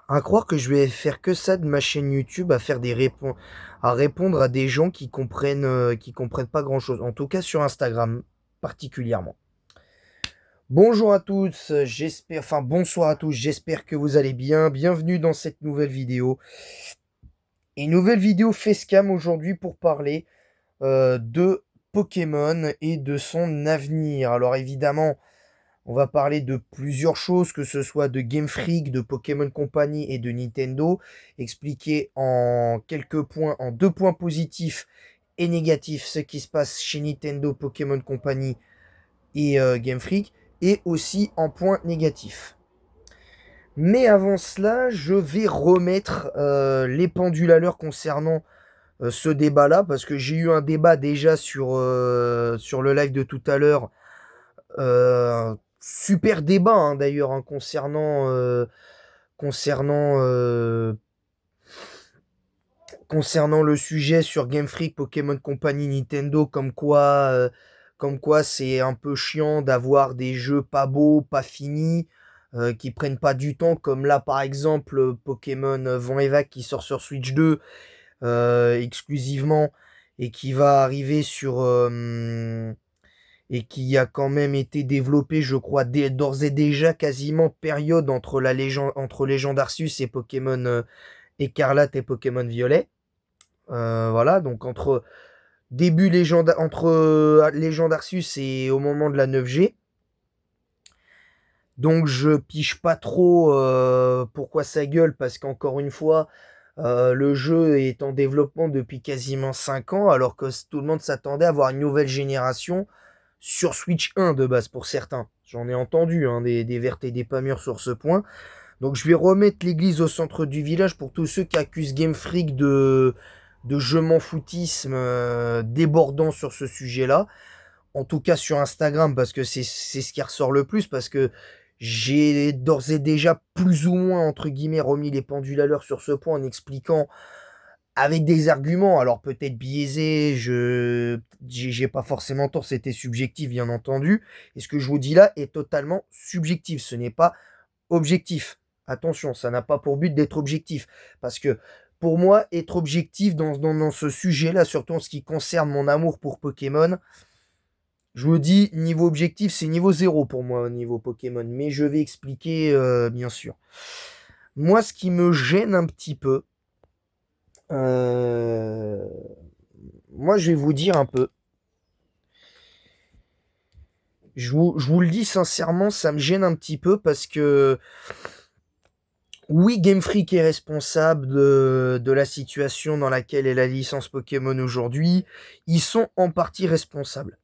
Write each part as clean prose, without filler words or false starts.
À croire que je vais faire que ça de ma chaîne YouTube, à faire à répondre à des gens qui comprennent pas grand-chose. En tout cas sur Instagram, particulièrement. Bonjour à tous, bonsoir à tous, j'espère que vous allez bien. Bienvenue dans cette nouvelle vidéo. Une nouvelle vidéo facecam aujourd'hui pour parler de Pokémon et de son avenir. Alors évidemment, on va parler de plusieurs choses, que ce soit de Game Freak, de Pokémon Company et de Nintendo, expliquer en quelques points, en 2 points positifs et négatifs, ce qui se passe chez Nintendo, Pokémon Company et Game Freak, et aussi en points négatifs. Mais avant cela, je vais remettre les pendules à l'heure concernant ce débat-là, parce que j'ai eu un débat déjà sur le live de tout à l'heure. Super débat hein, d'ailleurs hein, concernant, concernant le sujet sur Game Freak, Pokémon Company, Nintendo, comme quoi c'est un peu chiant d'avoir des jeux pas beaux, pas finis, qui prennent pas du temps, comme là par exemple Pokémon Vent et Vague qui sort sur Switch 2 exclusivement et qui va arriver et qui a quand même été développé, je crois, d'ores et déjà quasiment période entre Légende Arceus et Pokémon Écarlate et Pokémon Violet. Voilà, donc entre Légende Arceus et au moment de la 9G. Donc je piche pas trop pourquoi ça gueule, parce qu'encore une fois, le jeu est en développement depuis quasiment 5 ans, alors que tout le monde s'attendait à avoir une nouvelle génération sur Switch 1 de base pour certains. J'en ai entendu hein, des vertes et des pas mûres sur ce point. Donc je vais remettre l'église au centre du village pour tous ceux qui accusent Game Freak de je m'en foutisme débordant sur ce sujet-là. En tout cas sur Instagram, parce que c'est ce qui ressort le plus, parce que j'ai d'ores et déjà plus ou moins, entre guillemets, remis les pendules à l'heure sur ce point en expliquant avec des arguments, alors peut-être biaisés, j'ai pas forcément tort, c'était subjectif bien entendu, et ce que je vous dis là est totalement subjectif, ce n'est pas objectif. Attention, ça n'a pas pour but d'être objectif, parce que pour moi, être objectif dans ce sujet-là, surtout en ce qui concerne mon amour pour Pokémon, je vous dis, niveau objectif, c'est niveau zéro pour moi au niveau Pokémon, mais je vais expliquer bien sûr. Moi, ce qui me gêne un petit peu, euh, moi, je vais vous dire un peu. Je vous le dis sincèrement, ça me gêne un petit peu parce que oui, Game Freak est responsable de la situation dans laquelle est la licence Pokémon aujourd'hui. Ils sont en partie responsables.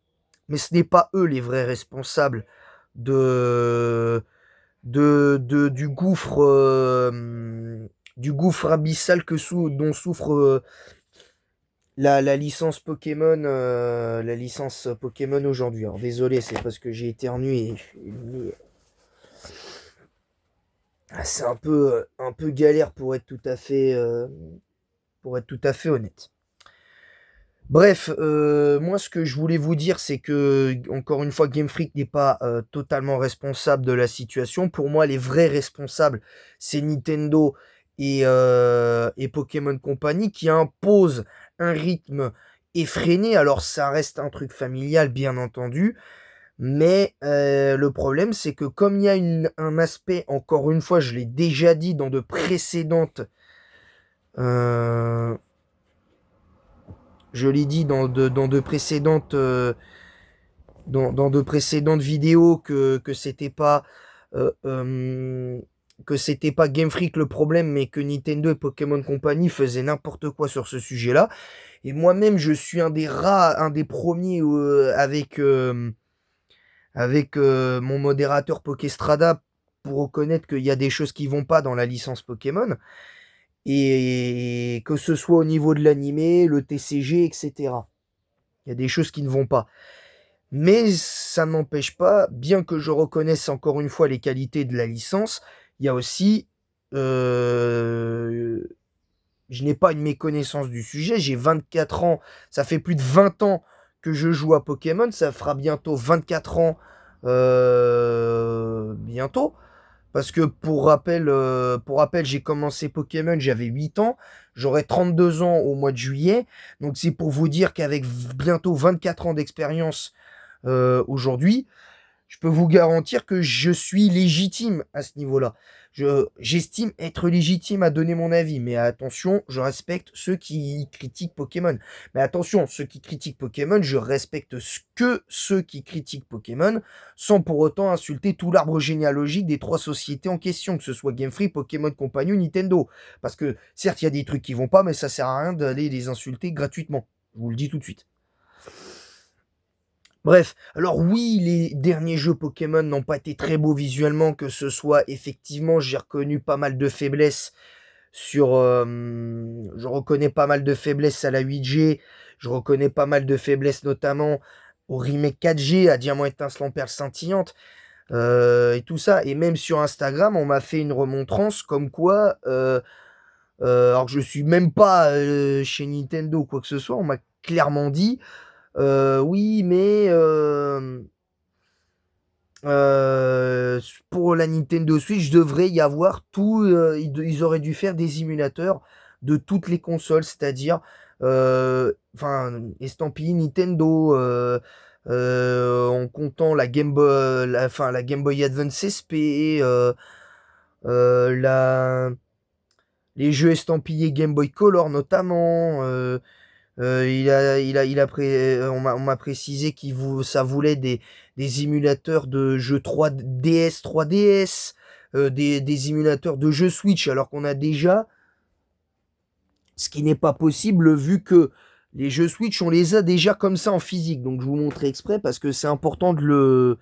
Mais ce n'est pas eux les vrais responsables de, du gouffre abyssal dont souffre la licence Pokémon aujourd'hui. Alors désolé, c'est parce que j'ai éternué. C'est un peu galère pour être tout à fait honnête. Bref, moi ce que je voulais vous dire, c'est que encore une fois, Game Freak n'est pas totalement responsable de la situation. Pour moi, les vrais responsables, c'est Nintendo et Pokémon Company qui imposent un rythme effréné. Alors ça reste un truc familial, bien entendu, mais le problème, c'est que comme il y a un aspect, encore une fois, je l'ai déjà dit dans de précédentes euh, je l'ai dit dans de précédentes vidéos euh, euh, que c'était pas Game Freak le problème, mais que Nintendo et Pokémon Company faisaient n'importe quoi sur ce sujet-là. Et moi-même, je suis un des premiers avec mon modérateur Pokéstrada pour reconnaître qu'il y a des choses qui vont pas dans la licence Pokémon. Et que ce soit au niveau de l'animé, le TCG, etc. Il y a des choses qui ne vont pas. Mais ça n'empêche pas, bien que je reconnaisse encore une fois les qualités de la licence, il y a aussi... euh, je n'ai pas une méconnaissance du sujet, j'ai 24 ans, ça fait plus de 20 ans que je joue à Pokémon, ça fera bientôt 24 ans bientôt. Parce que pour rappel, j'ai commencé Pokémon, j'avais 8 ans. J'aurai 32 ans au mois de juillet. Donc c'est pour vous dire qu'avec bientôt 24 ans d'expérience aujourd'hui, je peux vous garantir que je suis légitime à ce niveau-là. J'estime être légitime à donner mon avis, mais attention, je respecte ceux qui critiquent Pokémon. Mais attention, ceux qui critiquent Pokémon, je respecte que ceux qui critiquent Pokémon, sans pour autant insulter tout l'arbre généalogique des 3 sociétés en question, que ce soit Game Freak, Pokémon Company ou Nintendo. Parce que certes, il y a des trucs qui vont pas, mais ça sert à rien d'aller les insulter gratuitement. Je vous le dis tout de suite. Bref, alors oui, les derniers jeux Pokémon n'ont pas été très beaux visuellement, que ce soit effectivement, j'ai reconnu pas mal de faiblesses je reconnais pas mal de faiblesses à la 8G, je reconnais pas mal de faiblesses notamment au remake 4G, à Diamant étincelant perle scintillante, et tout ça. Et même sur Instagram, on m'a fait une remontrance comme quoi, alors que je suis même pas chez Nintendo ou quoi que ce soit, on m'a clairement dit oui, mais pour la Nintendo Switch, devrait y avoir tout. Ils auraient dû faire des émulateurs de toutes les consoles, c'est-à-dire, enfin, estampillé Nintendo, en comptant la Game Boy, la Game Boy Advance SP, la, les jeux estampillés Game Boy Color notamment. On m'a précisé ça voulait des émulateurs de jeux 3DS, 3DS, des émulateurs de jeux Switch, alors qu'on a déjà, ce qui n'est pas possible vu que les jeux Switch, on les a déjà comme ça en physique. Donc je vous montrer exprès parce que c'est important de le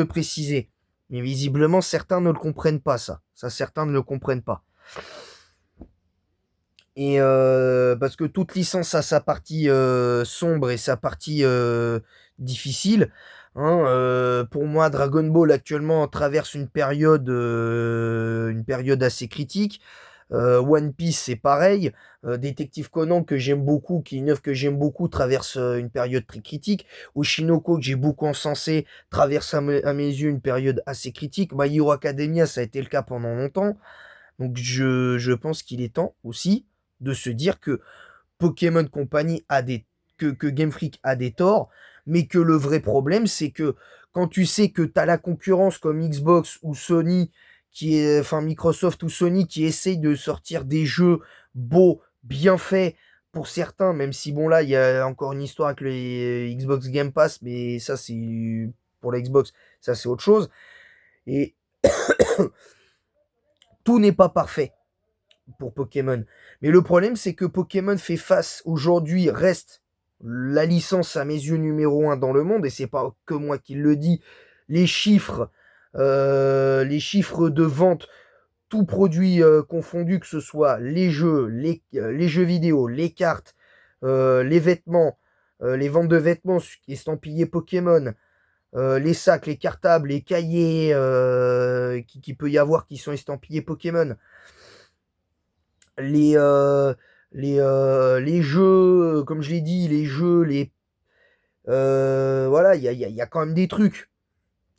préciser. Mais visiblement, certains ne le comprennent pas, ça. Ça, certains ne le comprennent pas. Et parce que toute licence a sa partie sombre et sa partie difficile. Hein, pour moi, Dragon Ball actuellement traverse une période assez critique. One Piece, c'est pareil. Détective Conan, que j'aime beaucoup, qui est une œuvre que j'aime beaucoup, traverse une période très critique. Oshinoko, que j'ai beaucoup encensé, traverse à mes yeux une période assez critique. My Hero Academia, ça a été le cas pendant longtemps. Donc je pense qu'il est temps aussi de se dire que Pokémon Company que Game Freak a des torts, mais que le vrai problème, c'est que quand tu sais que tu as la concurrence comme Xbox ou Sony, enfin Microsoft ou Sony, qui essaye de sortir des jeux beaux, bien faits pour certains, même si bon là, il y a encore une histoire avec le Xbox Game Pass, mais ça c'est pour la Xbox, ça c'est autre chose. Et tout n'est pas parfait pour Pokémon. Mais le problème, c'est que Pokémon fait face aujourd'hui, reste la licence à mes yeux numéro 1 dans le monde, et c'est pas que moi qui le dis. Les les chiffres de vente, tout produit confondu, que ce soit les jeux vidéo, les cartes, les vêtements, les ventes de vêtements estampillés Pokémon, les sacs, les cartables, les cahiers qui peut y avoir qui sont estampillés Pokémon, les, euh, les jeux, comme je l'ai dit, les jeux, voilà, il y a quand même des trucs.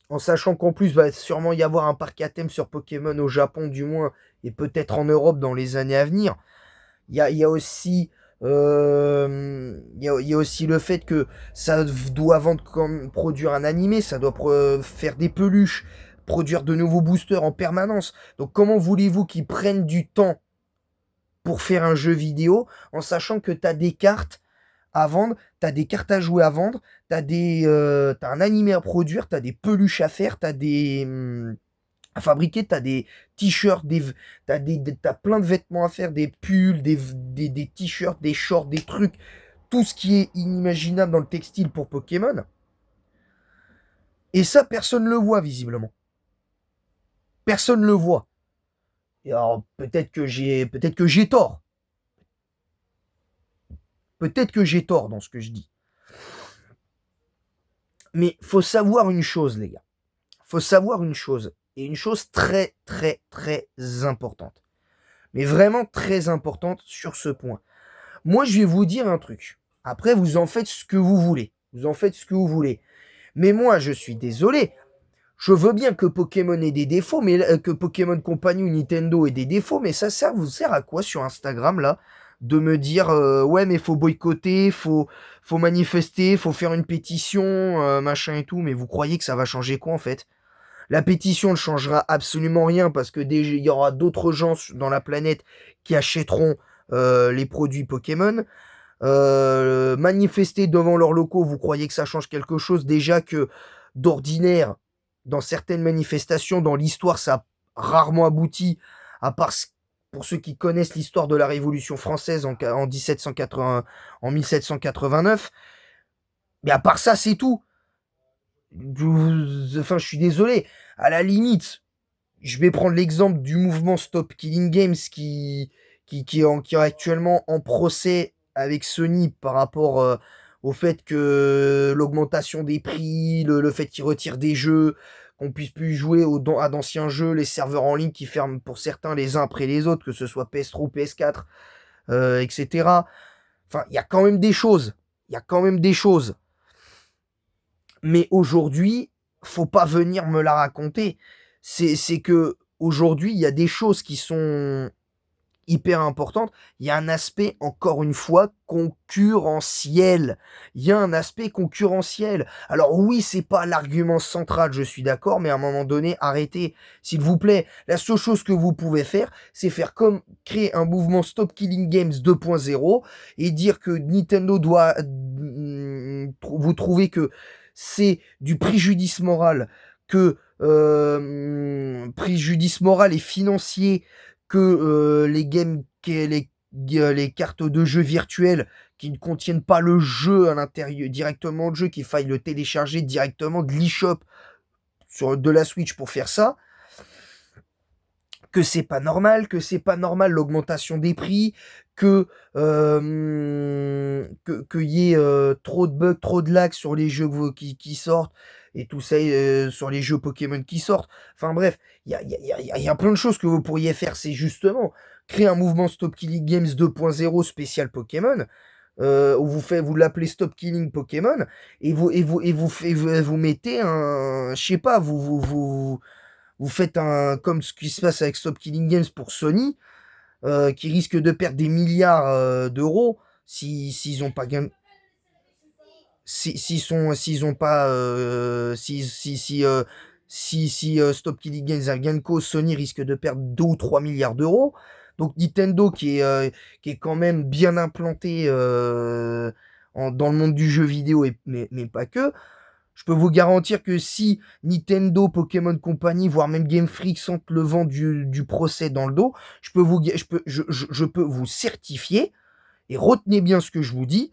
En sachant qu'en plus, va sûrement y avoir un parc à thème sur Pokémon au Japon, du moins, et peut-être en Europe dans les années à venir. Il y a aussi. Il y a aussi le fait que ça doit vendre comme produire un animé, ça doit faire des peluches, produire de nouveaux boosters en permanence. Donc comment voulez-vous qu'ils prennent du temps pour faire un jeu vidéo en sachant que tu as des cartes à vendre, tu as des cartes à jouer à vendre, t'as un animé à produire, tu as des peluches à faire, tu as à fabriquer, tu as des t-shirts, t'as plein de vêtements à faire, des pulls, des t-shirts, des shorts, des trucs, tout ce qui est inimaginable dans le textile pour Pokémon. Et ça, personne ne le voit visiblement. Personne ne le voit. Et alors, peut-être que j'ai tort. Peut-être que j'ai tort dans ce que je dis. Mais faut savoir une chose, les gars. Faut savoir une chose. Et une chose très, très, très importante. Mais vraiment très importante sur ce point. Moi, je vais vous dire un truc. Après, vous en faites ce que vous voulez. Vous en faites ce que vous voulez. Mais moi, je suis désolé. Je veux bien que Pokémon ait des défauts, mais que Pokémon Company ou Nintendo ait des défauts, mais ça vous sert à quoi sur Instagram là de me dire ouais mais faut boycotter, faut manifester, faut faire une pétition, machin et tout, mais vous croyez que ça va changer quoi en fait? La pétition ne changera absolument rien parce que déjà il y aura d'autres gens dans la planète qui achèteront les produits Pokémon. Manifester devant leurs locaux, vous croyez que ça change quelque chose? Déjà que d'ordinaire, dans certaines manifestations, dans l'histoire, ça a rarement abouti, à part pour ceux qui connaissent l'histoire de la Révolution française en 1780, en 1789. Mais à part ça, c'est tout. Enfin, je suis désolé. À la limite, je vais prendre l'exemple du mouvement Stop Killing Games qui est actuellement en procès avec Sony par rapport au fait que l'augmentation des prix, le fait qu'ils retirent des jeux, qu'on puisse plus jouer à d'anciens jeux, les serveurs en ligne qui ferment pour certains les uns après les autres, que ce soit PS3 ou PS4, etc. Enfin, il y a quand même des choses. Il y a quand même des choses. Mais aujourd'hui, faut pas venir me la raconter. C'est que aujourd'hui, il y a des choses qui sont hyper importantes. Il y a un aspect, encore une fois, concurrentiel. Il y a un aspect concurrentiel. Alors oui, c'est pas l'argument central, je suis d'accord, mais à un moment donné, arrêtez, s'il vous plaît. La seule chose que vous pouvez faire, c'est faire comme créer un mouvement Stop Killing Games 2.0 et dire que Nintendo doit vous trouver que c'est du préjudice moral, que préjudice moral et financier, que les cartes de jeu virtuelles qui ne contiennent pas le jeu à l'intérieur directement de jeu, qu'il faille le télécharger directement de l'eShop de la Switch pour faire ça, que c'est pas normal l'augmentation des prix, qu'il y ait trop de bugs, trop de lags sur les jeux qui sortent, et tout ça sur les jeux Pokémon qui sortent. Enfin bref, il y a plein de choses que vous pourriez faire, c'est justement créer un mouvement Stop Killing Games 2.0 spécial Pokémon, où vous l'appelez Stop Killing Pokémon, et vous mettez un, je sais pas, vous faites un, comme ce qui se passe avec Stop Killing Games pour Sony, qui risque de perdre des milliards d'euros s'ils ont pas gain, s'ils ont pas, si Stop Killing Games a gain de cause, Sony risque de perdre 2 ou 3 milliards d'euros. Donc Nintendo qui est quand même bien implanté dans le monde du jeu vidéo, mais pas que. Je peux vous garantir que si Nintendo, Pokémon Company, voire même Game Freak sentent le vent du procès dans le dos, je peux vous certifier, et retenez bien ce que je vous dis,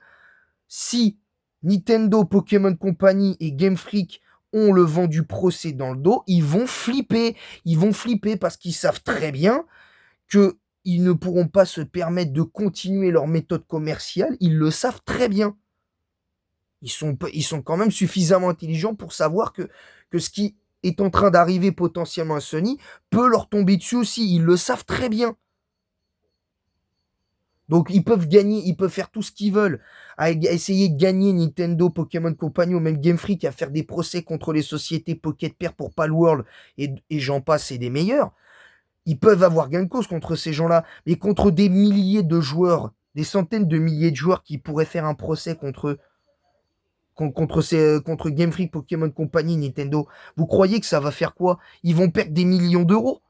si Nintendo, Pokémon Company et Game Freak ont le vent du procès dans le dos, ils vont flipper. Ils vont flipper parce qu'ils savent très bien que ils ne pourront pas se permettre de continuer leur méthode commerciale. Ils le savent très bien. Ils sont quand même suffisamment intelligents pour savoir que ce qui est en train d'arriver potentiellement à Sony peut leur tomber dessus aussi. Ils le savent très bien. Donc ils peuvent gagner, ils peuvent faire tout ce qu'ils veulent, à essayer de gagner Nintendo, Pokémon Company ou même Game Freak, à faire des procès contre les sociétés Pocket Pair pour Palworld et j'en passe, c'est des meilleurs. Ils peuvent avoir gain de cause contre ces gens-là, mais contre des milliers de joueurs, des centaines de milliers de joueurs qui pourraient faire un procès contre Game Freak, Pokémon Company, Nintendo. Vous croyez que ça va faire quoi? Ils vont perdre des millions d'euros.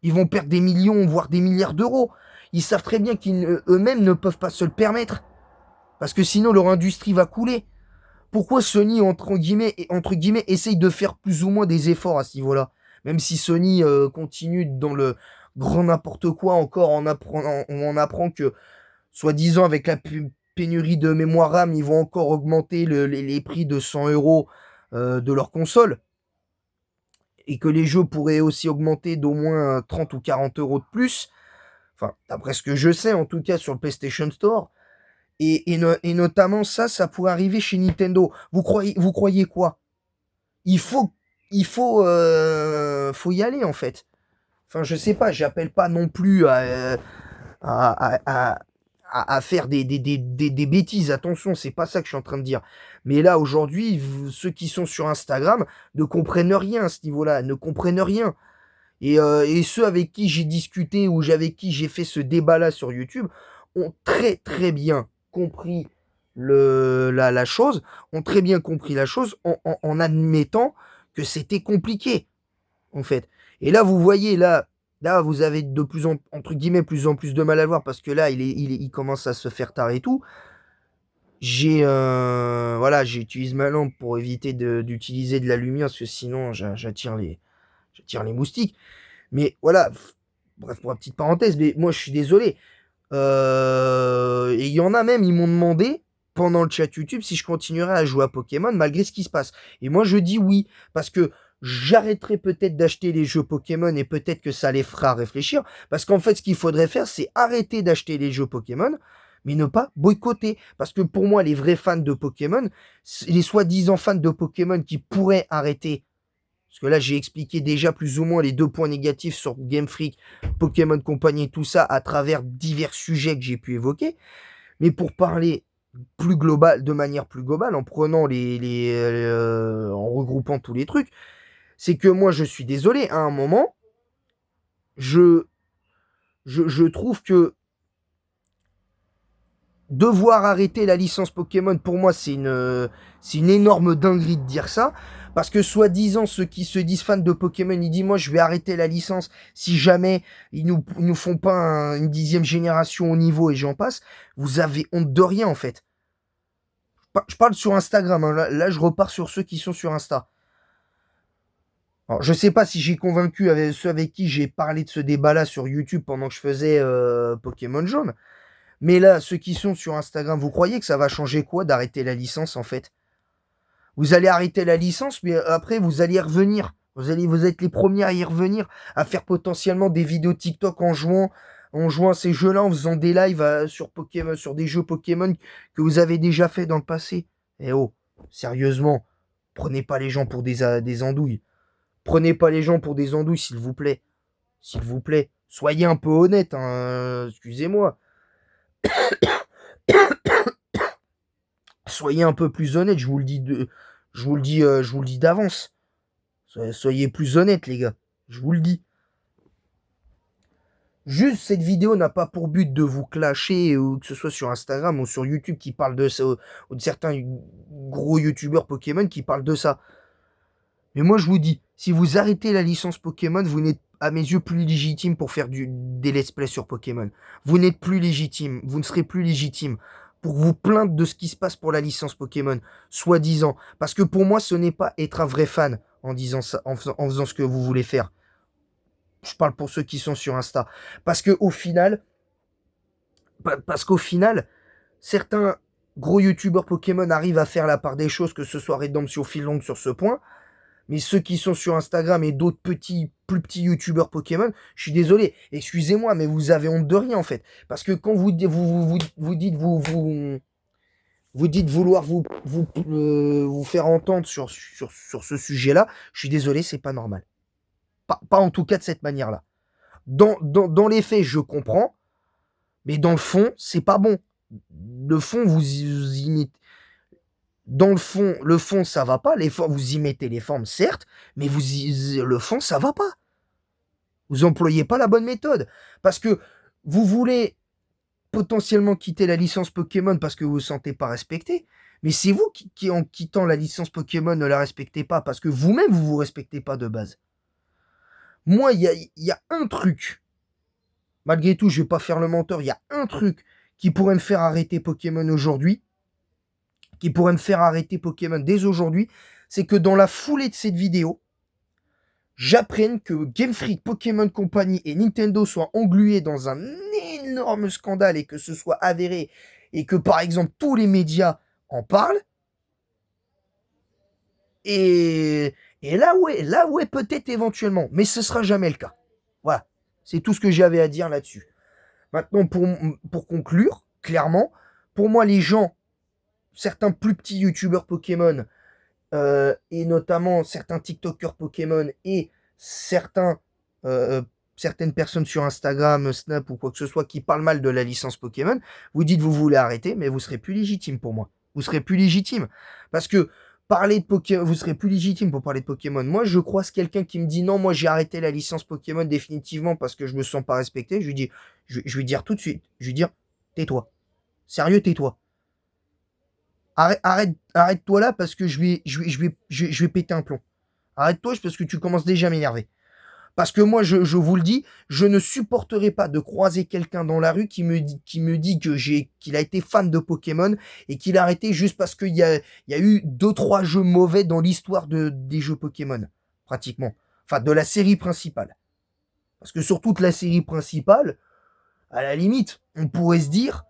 Ils vont perdre des millions, voire des milliards d'euros. Ils savent très bien qu'eux-mêmes ne peuvent pas se le permettre. Parce que sinon, leur industrie va couler. Pourquoi Sony, entre guillemets, essaye de faire plus ou moins des efforts à ce niveau-là? Même si Sony continue dans le grand n'importe quoi encore, on apprend que, soi-disant, avec la pénurie de mémoire RAM, ils vont encore augmenter les prix de 100 euros de leur console. Et que les jeux pourraient aussi augmenter d'au moins 30 ou 40 euros de plus. Enfin, d'après ce que je sais, en tout cas sur le PlayStation Store. Et notamment ça pourrait arriver chez Nintendo. Vous croyez quoi? Il faut, faut y aller en fait. Enfin, je sais pas, j'appelle pas non plus à, à faire des bêtises. Attention, c'est pas ça que je suis en train de dire. Mais là, aujourd'hui, ceux qui sont sur Instagram ne comprennent rien à ce niveau-là, ne comprennent rien. Et ceux avec qui j'ai discuté ou avec qui j'ai fait ce débat-là sur YouTube ont très très bien compris la chose, ont très bien compris la chose en admettant que c'était compliqué, en fait. Et là, vous voyez, là, vous avez de plus en, entre guillemets, plus en plus de mal à le voir parce que là, il commence à se faire tard et tout. Voilà, j'utilise ma lampe pour éviter d'utiliser de la lumière parce que sinon, j'attire les moustiques. Mais voilà, bref, pour la petite parenthèse, mais moi je suis désolé. Et il y en a même, ils m'ont demandé pendant le chat YouTube si je continuerais à jouer à Pokémon malgré ce qui se passe. Et moi je dis oui, parce que j'arrêterai peut-être d'acheter les jeux Pokémon et peut-être que ça les fera réfléchir. Parce qu'en fait, ce qu'il faudrait faire, c'est arrêter d'acheter les jeux Pokémon, mais ne pas boycotter. Parce que pour moi, les vrais fans de Pokémon, les soi-disant fans de Pokémon qui pourraient arrêter, parce que là, j'ai expliqué déjà plus ou moins les 2 points négatifs sur Game Freak, Pokémon Company, tout ça, à travers divers sujets que j'ai pu évoquer. Mais pour parler plus global, de manière plus globale, en prenant en regroupant tous les trucs, c'est que moi, je suis désolé, à un moment, je, je trouve que devoir arrêter la licence Pokémon, pour moi, c'est une énorme dinguerie de dire ça. Parce que soi-disant, ceux qui se disent fans de Pokémon, ils disent, moi, je vais arrêter la licence si jamais ils nous font pas une 10e génération au niveau et j'en passe. Vous avez honte de rien, en fait. Je parle sur Instagram, hein. Là, je repars sur ceux qui sont sur Insta. Alors, je sais pas si j'ai convaincu avec ceux avec qui j'ai parlé de ce débat-là sur YouTube pendant que je faisais Pokémon Jaune. Mais là, ceux qui sont sur Instagram, vous croyez que ça va changer quoi d'arrêter la licence en fait? Vous allez arrêter la licence, mais après vous allez y revenir. Vous êtes les premiers à y revenir, à faire potentiellement des vidéos TikTok en jouant à ces jeux-là, en faisant des lives sur Pokémon, sur des jeux Pokémon que vous avez déjà fait dans le passé. Eh oh, sérieusement, prenez pas les gens pour des andouilles. Prenez pas les gens pour des andouilles, s'il vous plaît. S'il vous plaît. Soyez un peu honnête, hein, excusez-moi. Soyez un peu plus honnête, je vous le dis d'avance. Soyez plus honnête, les gars. Je vous le dis. Juste, cette vidéo n'a pas pour but de vous clasher, ou que ce soit sur Instagram ou sur YouTube qui parle de ça, ou de certains gros youtubeurs Pokémon qui parlent de ça. Mais moi, je vous dis, si vous arrêtez la licence Pokémon, vous n'êtes, à mes yeux, plus légitime pour faire des let's play sur Pokémon. Vous n'êtes plus légitime, vous ne serez plus légitime pour vous plaindre de ce qui se passe pour la licence Pokémon, soi-disant. Parce que pour moi, ce n'est pas être un vrai fan en disant ça, en faisant ce que vous voulez faire. Je parle pour ceux qui sont sur Insta. Parce qu'au final, certains gros youtubeurs Pokémon arrivent à faire la part des choses, que ce soit Redemption Filong sur ce point. Mais ceux qui sont sur Instagram et d'autres plus petits youtubeurs Pokémon, je suis désolé, excusez-moi, mais vous avez honte de rien en fait. Parce que quand vous dites vouloir vous faire entendre sur ce sujet-là, je suis désolé, c'est pas normal. Pas en tout cas de cette manière-là. Dans les faits, je comprends, mais dans le fond, c'est pas bon. Le fond, vous imitez. Dans le fond, ça va pas. Vous y mettez les formes, certes, mais le fond, ça va pas. Vous employez pas la bonne méthode. Parce que vous voulez potentiellement quitter la licence Pokémon parce que vous vous sentez pas respecté. Mais c'est vous qui, en quittant la licence Pokémon, ne la respectez pas parce que vous-même, vous vous respectez pas de base. Moi, il y a un truc. Malgré tout, je vais pas faire le menteur. Il y a un truc qui pourrait me faire arrêter Pokémon aujourd'hui, qui pourrait me faire arrêter Pokémon dès aujourd'hui, c'est que dans la foulée de cette vidéo, j'apprenne que Game Freak, Pokémon Company et Nintendo soient englués dans un énorme scandale et que ce soit avéré et que par exemple tous les médias en parlent. Et là ouais, peut-être éventuellement, mais ce sera jamais le cas. Voilà, c'est tout ce que j'avais à dire là-dessus. Maintenant, pour conclure, clairement, pour moi, les gens, certains plus petits youtubeurs Pokémon, et notamment certains TikTokers Pokémon et certains certaines personnes sur Instagram, Snap ou quoi que ce soit qui parlent mal de la licence Pokémon, vous dites vous voulez arrêter, mais vous serez plus légitime pour moi. Vous serez plus légitime. Parce que parler de Pokémon, vous serez plus légitime pour parler de Pokémon. Moi, je croise quelqu'un qui me dit non, moi j'ai arrêté la licence Pokémon définitivement parce que je me sens pas respecté. Je lui dis, je vais dire tout de suite, je vais dire, tais-toi. Sérieux, tais-toi. Arrête-toi là parce que je vais péter un plomb. Arrête-toi parce que tu commences déjà à m'énerver. Parce que moi, je vous le dis, je ne supporterai pas de croiser quelqu'un dans la rue qui me dit qu'il a été fan de Pokémon et qu'il a arrêté juste parce qu'il y a eu 2-3 jeux mauvais dans l'histoire des jeux Pokémon, pratiquement. Enfin, de la série principale. Parce que sur toute la série principale, à la limite, on pourrait se dire,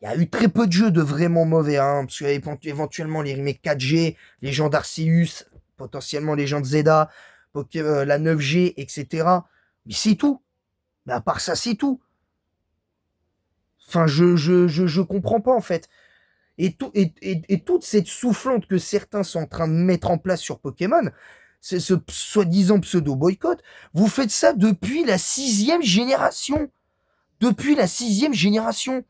il y a eu très peu de jeux de vraiment mauvais, hein, parce qu'il y a éventuellement les remakes 4G, les gens d'Arceus, potentiellement les gens de Zelda, la 9G, etc. Mais c'est tout. Mais à part ça, c'est tout. Enfin, je comprends pas, en fait. Et toute cette soufflante que certains sont en train de mettre en place sur Pokémon, c'est ce soi-disant pseudo-boycott, vous faites ça depuis la 6e génération. Depuis la 6e génération.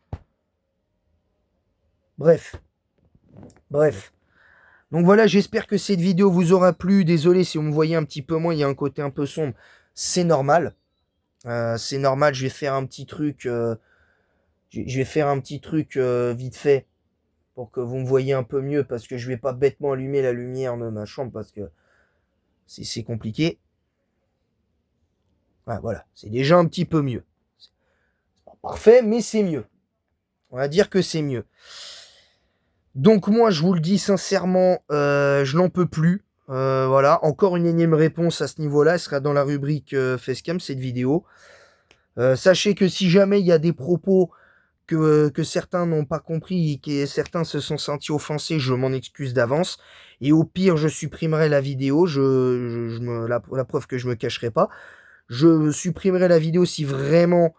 Bref. Donc voilà, j'espère que cette vidéo vous aura plu. Désolé si vous me voyez un petit peu moins, il y a un côté un peu sombre. C'est normal. C'est normal, je vais faire un petit truc. Je vais faire un petit truc vite fait pour que vous me voyez un peu mieux parce que je vais pas bêtement allumer la lumière de ma chambre parce que c'est compliqué. Ouais, voilà, c'est déjà un petit peu mieux. C'est pas parfait, mais c'est mieux. On va dire que c'est mieux. Donc moi, je vous le dis sincèrement, je n'en peux plus. Voilà, encore une énième réponse à ce niveau-là. Elle sera dans la rubrique Facecam, cette vidéo. Sachez que si jamais il y a des propos que certains n'ont pas compris et que certains se sont sentis offensés, je m'en excuse d'avance. Et au pire, je supprimerai la vidéo. La preuve que je me cacherai pas. Je supprimerai la vidéo si vraiment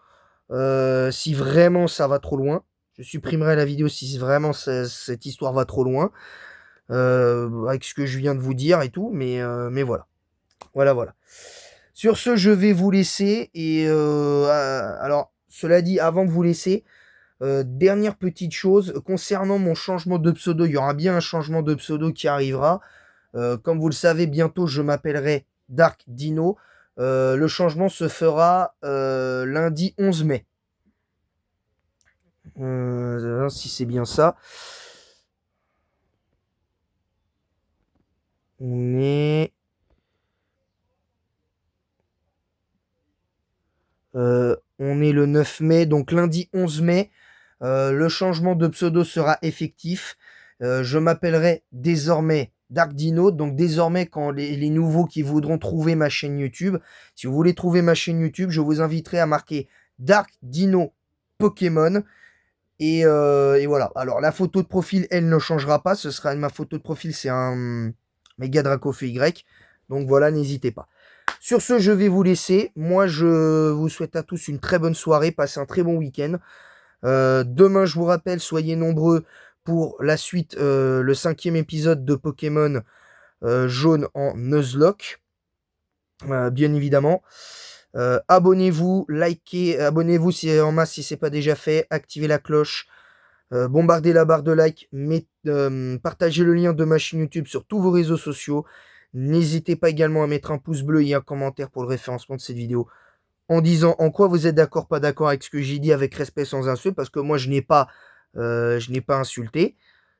ça va trop loin. Je supprimerai la vidéo si vraiment cette histoire va trop loin. Avec ce que je viens de vous dire et tout. Mais voilà. Voilà. Sur ce, je vais vous laisser. Et alors, cela dit, avant de vous laisser, dernière petite chose. Concernant mon changement de pseudo, il y aura bien un changement de pseudo qui arrivera. Comme vous le savez, bientôt, je m'appellerai Dark Dino. Le changement se fera lundi 11 mai. Si c'est bien ça. On est... on est le 9 mai, donc lundi 11 mai. Le changement de pseudo sera effectif. Je m'appellerai désormais Dark Dino. Donc désormais, quand les nouveaux qui voudront trouver ma chaîne YouTube, si vous voulez trouver ma chaîne YouTube, je vous inviterai à marquer Dark Dino Pokémon. Et voilà. Alors la photo de profil, elle ne changera pas. Ce sera ma photo de profil, c'est un Mega Draco Y. Donc voilà, n'hésitez pas. Sur ce, je vais vous laisser. Moi, je vous souhaite à tous une très bonne soirée. Passez un très bon week-end. Demain, je vous rappelle, soyez nombreux pour la suite, le 5e épisode de Pokémon jaune en Nuzlocke. Bien évidemment. Abonnez-vous, likez, abonnez-vous si en masse si c'est pas déjà fait, activez la cloche, bombardez la barre de like, partagez le lien de ma chaîne YouTube sur tous vos réseaux sociaux. N'hésitez pas également à mettre un pouce bleu et un commentaire pour le référencement de cette vidéo en disant en quoi vous êtes d'accord, pas d'accord avec ce que j'ai dit, avec respect sans insulte, parce que moi je n'ai pas insulté.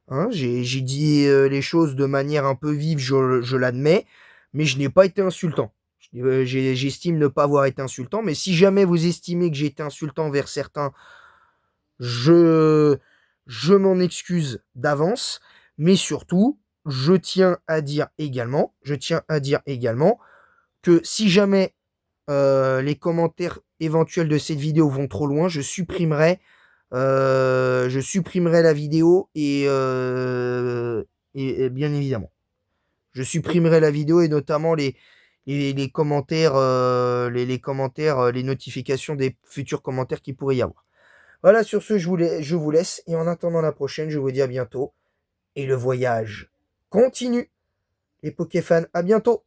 Hein, j'ai dit les choses de manière un peu vive, je l'admets, mais je n'ai pas été insultant. J'estime ne pas avoir été insultant, mais si jamais vous estimez que j'ai été insultant vers certains, je m'en excuse d'avance, mais surtout, je tiens à dire également que si jamais les commentaires éventuels de cette vidéo vont trop loin, je supprimerai la vidéo et bien évidemment. Je supprimerai la vidéo et notamment les commentaires, les notifications des futurs commentaires qu'il pourrait y avoir. Voilà, sur ce, je vous laisse. Et en attendant la prochaine, je vous dis à bientôt. Et le voyage continue. Les Pokéfans, à bientôt.